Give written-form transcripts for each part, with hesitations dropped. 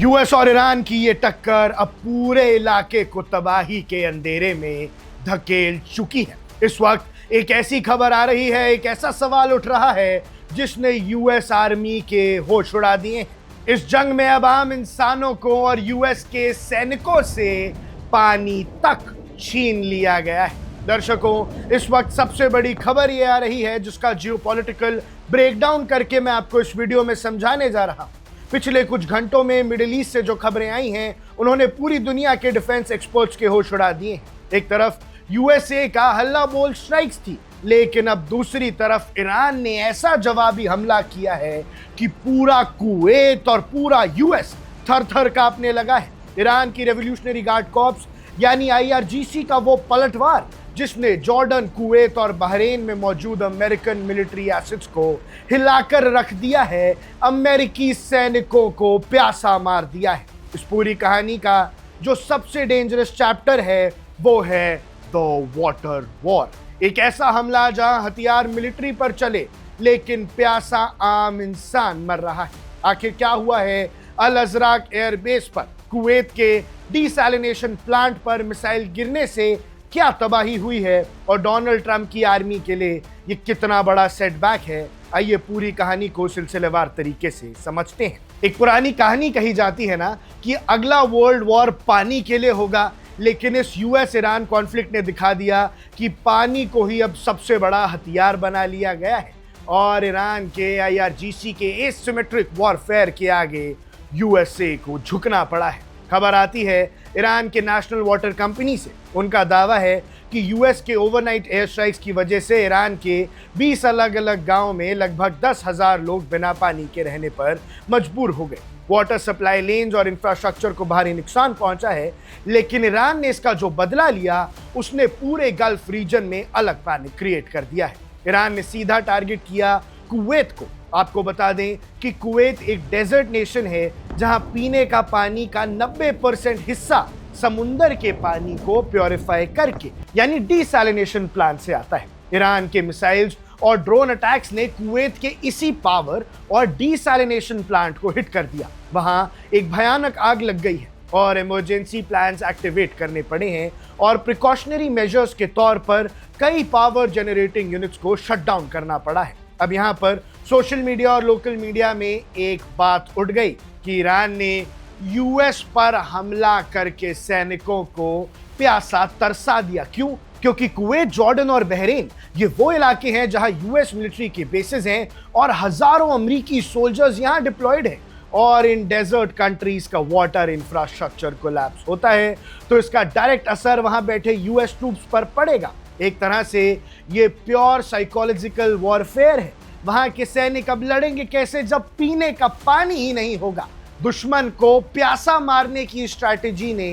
US और Iran की ये टक्कर अब पूरे इलाके को तबाही के अंधेरे में धकेल चुकी है। इस वक्त एक ऐसी खबर आ रही है, एक ऐसा सवाल उठ रहा है जिसने यूएस आर्मी के होश उड़ा दिए। इस जंग में अब आम इंसानों को और यूएस के सैनिकों से पानी तक छीन लिया गया है। दर्शकों, इस वक्त सबसे बड़ी खबर यह आ रही है जिसका जियोपॉलिटिकल ब्रेकडाउन करके मैं आपको इस वीडियो में समझाने जा रहा हूं। पिछले कुछ घंटों में मिडिल ईस्ट से जो खबरें आई हैं उन्होंने पूरी दुनिया के डिफेंस एक्सपर्ट्स के होश उड़ा दिए हैं। एक तरफ यूएसए का हल्ला बोल स्ट्राइक्स थी, लेकिन अब दूसरी तरफ ईरान ने ऐसा जवाबी हमला किया है कि पूरा कुवैत और पूरा यूएस थर थर कांपने लगा है। ईरान की रेवोल्यूशनरी गार्ड कॉर्प्स यानी आईआरजीसी का वो पलटवार जिसने जॉर्डन, कुवैत और बहरीन में मौजूद अमेरिकन मिलिट्री एसेट्स को हिलाकर रख दिया है, अमेरिकी सैनिकों को प्यासा मार दिया है। इस पूरी कहानी का जो सबसे डेंजरस चैप्टर है वो है द वाटर वॉर। एक ऐसा हमला जहां हथियार मिलिट्री पर चले लेकिन प्यासा आम इंसान मर रहा है। आखिर क्या हुआ है अल अजराक एयरबेस पर? कुवैत के डिसैलिनेशन प्लांट पर मिसाइल गिरने से क्या तबाही हुई है और डोनाल्ड ट्रंप की आर्मी के लिए ये कितना बड़ा सेटबैक है? आइए पूरी कहानी को सिलसिलेवार तरीके से समझते हैं। एक पुरानी कहानी कही जाती है ना कि अगला वर्ल्ड वॉर पानी के लिए होगा, लेकिन इस यूएस ईरान कॉन्फ्लिक्ट ने दिखा दिया कि पानी को ही अब सबसे बड़ा हथियार बना लिया गया है और ईरान के आईआरजीसी के एसिमेट्रिक वॉरफेयर के आगे यूएसए को झुकना पड़ा है। खबर आती है ईरान के नेशनल वाटर कंपनी से। उनका दावा है कि यूएस के ओवरनाइट एयर स्ट्राइक्स की वजह से ईरान के 20 अलग अलग गांवों में लगभग 10,000 लोग बिना पानी के रहने पर मजबूर हो गए। वाटर सप्लाई लेन्स और इंफ्रास्ट्रक्चर को भारी नुकसान पहुंचा है, लेकिन ईरान ने इसका जो बदला लिया उसने पूरे गल्फ रीजन में अलग पैनिक क्रिएट कर दिया है। ईरान ने सीधा टारगेट किया कुवैत को। आपको बता दें कि कुवैत एक डेजर्ट नेशन है जहां पीने का पानी का 90% हिस्सा समुंदर के पानी को प्योरीफाई करके यानी डिसैलिनेशन प्लांट से आता है। ईरान के मिसाइल्स और ड्रोन अटैक्स ने कुवैत के इसी पावर और डिसैलिनेशन प्लांट को हिट कर दिया। वहां एक भयानक आग लग गई है और इमरजेंसी प्लान्स एक्टिवेट करने पड़े हैं और प्रिकॉशनरी मेजर्स के तौर पर कई पावर जनरेटिंग यूनिट्स को शट डाउन करना पड़ा है। अब यहाँ पर सोशल मीडिया और लोकल मीडिया में एक बात उठ गई कि ईरान ने यूएस पर हमला करके सैनिकों को प्यासा तरसा दिया। क्यों? क्योंकि कुवैत, जॉर्डन और बहरीन ये वो इलाके हैं जहां यूएस मिलिट्री के बेसेस हैं और हजारों अमेरिकी सोल्जर्स यहां डिप्लॉयड हैं और इन डेजर्ट कंट्रीज का वाटर इंफ्रास्ट्रक्चर कोलैप्स होता है तो इसका डायरेक्ट असर वहां बैठे यूएस ट्रूप्स पर पड़ेगा। एक तरह से ये प्योर साइकोलॉजिकल वॉरफेयर है। वहां के सैनिक अब लड़ेंगे कैसे जब पीने का पानी ही नहीं होगा? दुश्मन को प्यासा मारने की स्ट्रैटेजी ने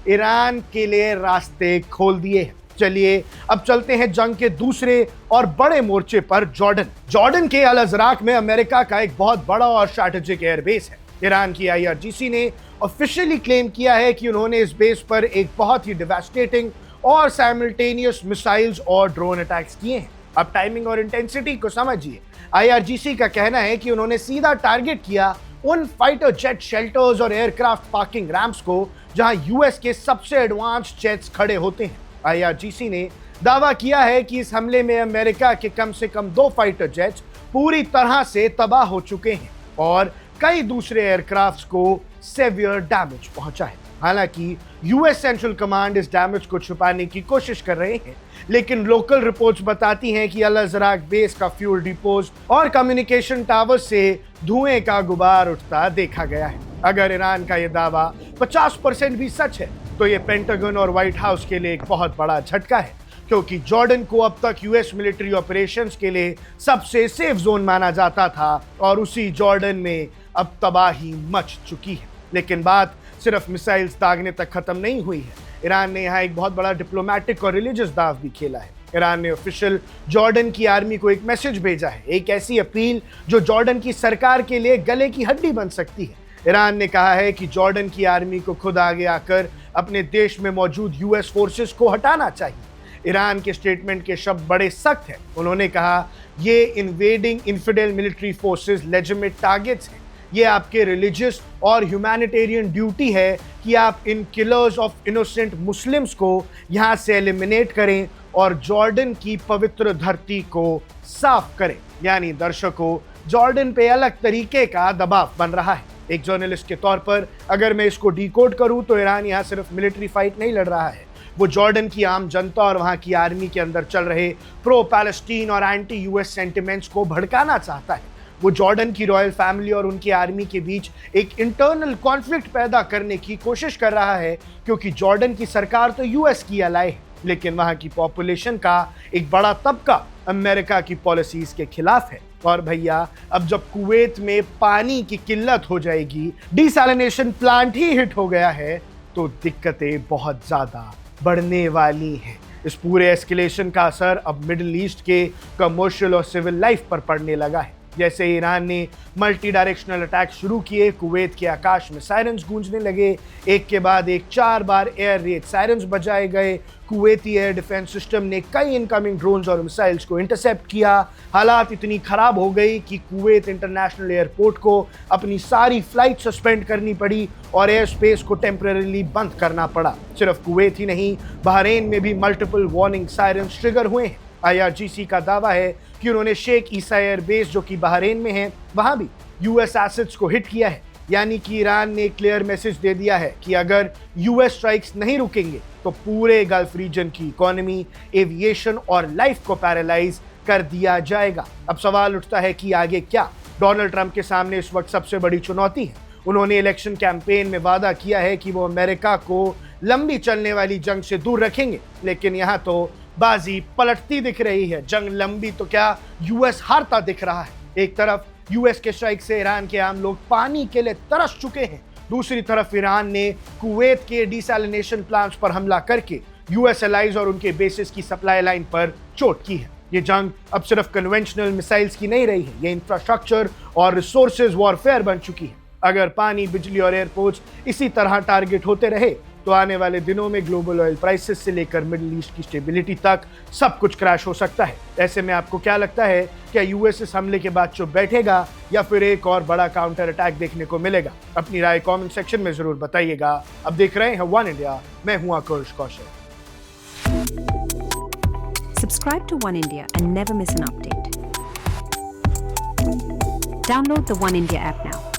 ईरान के लिए रास्ते खोल दिए हैं। चलिए अब चलते हैं जंग के दूसरे और बड़े मोर्चे पर, जॉर्डन के अल अजराक में अमेरिका का एक बहुत बड़ा और स्ट्रैटेजिक एयरबेस है। ईरान की आईआरजीसी ने ऑफिशियली क्लेम किया है कि उन्होंने इस बेस पर एक बहुत ही डिवास्टेटिंग और साइमल्टेनियस मिसाइल्स और ड्रोन अटैक्स किए हैं। अब टाइमिंग और इंटेंसिटी को समझिए। आईआरजीसी का कहना है कि उन्होंने सीधा टारगेट किया उन फाइटर जेट शेल्टर्स और एयरक्राफ्ट पार्किंग रैम्प्स को जहां यूएस के सबसे एडवांस्ड जेट्स खड़े होते हैं। आईआरजीसी ने दावा किया है कि इस हमले में अमेरिका के कम से कम 2 फाइटर जेट्स पूरी तरह से तबाह हो चुके हैं और कई दूसरे एयरक्राफ्ट्स को सेवियर डैमेज पहुंचा है। हालांकि यूएस सेंट्रल कमांड इस डैमेज को छुपाने की कोशिश कर रहे हैं, लेकिन लोकल रिपोर्ट्स बताती हैं कि अल अजराक बेस का फ्यूल डिपोज और कम्युनिकेशन टावर से धुएं का गुबार उठता देखा गया है। अगर ईरान का यह दावा 50% भी सच है तो यह पेंटागन और व्हाइट हाउस के लिए एक बहुत बड़ा झटका है, क्योंकि जॉर्डन को अब तक यूएस मिलिट्री ऑपरेशंस के लिए सबसे सेफ जोन माना जाता था और उसी जॉर्डन में अब तबाही मच चुकी है। लेकिन बात सिर्फ मिसाइल्स दागने तक खत्म नहीं हुई है। ईरान ने यहाँ एक बहुत बड़ा डिप्लोमेटिक और रिलीजियस दाव भी खेला है। ईरान ने ऑफिशियल जॉर्डन की आर्मी को एक मैसेज भेजा है, एक ऐसी अपील जो जॉर्डन की सरकार के लिए गले की हड्डी बन सकती है। ईरान ने कहा है कि जॉर्डन की आर्मी को खुद आगे आकर अपने देश में मौजूद यूएस फोर्सेस को हटाना चाहिए। ईरान के स्टेटमेंट के शब्द बड़े सख्त हैं। उन्होंने कहा ये invading infidel military forces legitimate targets हैं, ये आपके रिलीजियस और ह्यूमैनिटेरियन ड्यूटी है कि आप इन किलर्स ऑफ इनोसेंट मुस्लिम्स को यहाँ से एलिमिनेट करें और जॉर्डन की पवित्र धरती को साफ करें। यानी दर्शकों, जॉर्डन पे अलग तरीके का दबाव बन रहा है। एक जर्नलिस्ट के तौर पर अगर मैं इसको डिकोड करूं तो ईरान यहाँ सिर्फ मिलिट्री फाइट नहीं लड़ रहा है, वो जॉर्डन की आम जनता और वहां की आर्मी के अंदर चल रहे प्रो पैलेस्टीन और एंटी यूएस सेंटिमेंट्स को भड़काना चाहता है। वो जॉर्डन की रॉयल फैमिली और उनकी आर्मी के बीच एक इंटरनल कॉन्फ्लिक्ट पैदा करने की कोशिश कर रहा है, क्योंकि जॉर्डन की सरकार तो यूएस की अलाय है, लेकिन वहां की पॉपुलेशन का एक बड़ा तबका अमेरिका की पॉलिसीज के खिलाफ है। और भैया, अब जब कुवैत में पानी की किल्लत हो जाएगी, डिसैलिनेशन प्लांट ही हिट हो गया है, तो दिक्कतें बहुत ज्यादा बढ़ने वाली हैं। इस पूरे एस्केलेशन का असर अब मिडिल ईस्ट के कमर्शियल और सिविल लाइफ पर पड़ने लगा है। जैसे ईरान ने मल्टी डायरेक्शनल अटैक शुरू किए, कुवैत के आकाश में सायरन्स गूंजने लगे, एक के बाद एक 4 बार एयर रेड सायरन्स बजाए गए। कुवैती एयर डिफेंस सिस्टम ने कई इनकमिंग ड्रोन्स और मिसाइल्स को इंटरसेप्ट किया। हालात इतनी खराब हो गई कि कुवैत इंटरनेशनल एयरपोर्ट को अपनी सारी फ्लाइट सस्पेंड करनी पड़ी और एयर स्पेस को टेम्परेरीली बंद करना पड़ा। सिर्फ कुवैत ही नहीं, बहरीन में भी मल्टीपल वार्निंग सायरन्स ट्रिगर हुए हैं। IRGC का दावा है कि उन्होंने शेख ईसा एयरबेस, जो कि बहरीन में है, वहां भी यूएस एसेट्स को हिट किया है। यानी कि ईरान ने क्लियर मैसेज दे दिया है कि अगर यूएस स्ट्राइक्स नहीं रुकेंगे तो पूरे गल्फ रीजन की इकोनॉमी, एविएशन और लाइफ को पैरालाइज कर दिया जाएगा। अब सवाल उठता है कि आगे क्या? डोनाल्ड ट्रंप के सामने इस वक्त सबसे बड़ी चुनौती है। उन्होंने इलेक्शन कैंपेन में वादा किया है कि वो अमेरिका को लंबी चलने वाली जंग से दूर रखेंगे, लेकिन यहाँ तो बाजी पलटती दिख रही है। जंग लंबी तो क्या, यूएस हारता दिख रहा है। एक तरफ यूएस के स्ट्राइक से ईरान के आम लोग पानी के लिए तरस चुके हैं, दूसरी तरफ ईरान ने कुवैत के डिसैलिनेशन प्लांट्स पर हमला करके यूएस एलाइज और उनके बेसिस की सप्लाई लाइन पर चोट की है। ये जंग अब सिर्फ कन्वेंशनल मिसाइल्स की नहीं रही है, ये इंफ्रास्ट्रक्चर और रिसोर्सेज वॉरफेयर बन चुकी है। अगर पानी, बिजली और एयरपोर्ट्स इसी तरह टारगेट होते रहे तो आने वाले दिनों में ग्लोबल ऑयल प्राइसेस से लेकर मिडिल ईस्ट की स्टेबिलिटी तक सब कुछ क्रैश हो सकता है। ऐसे में आपको क्या लगता है, क्या यूएस इस हमले के बाद चुप बैठेगा या फिर एक और बड़ा काउंटर अटैक देखने को मिलेगा? अपनी राय कमेंट सेक्शन में जरूर बताइएगा। अब देख रहे हैं वन इंडिया, मैं हूं आकाश कौशल। Subscribe to One India and never miss an update. Download the One India app now.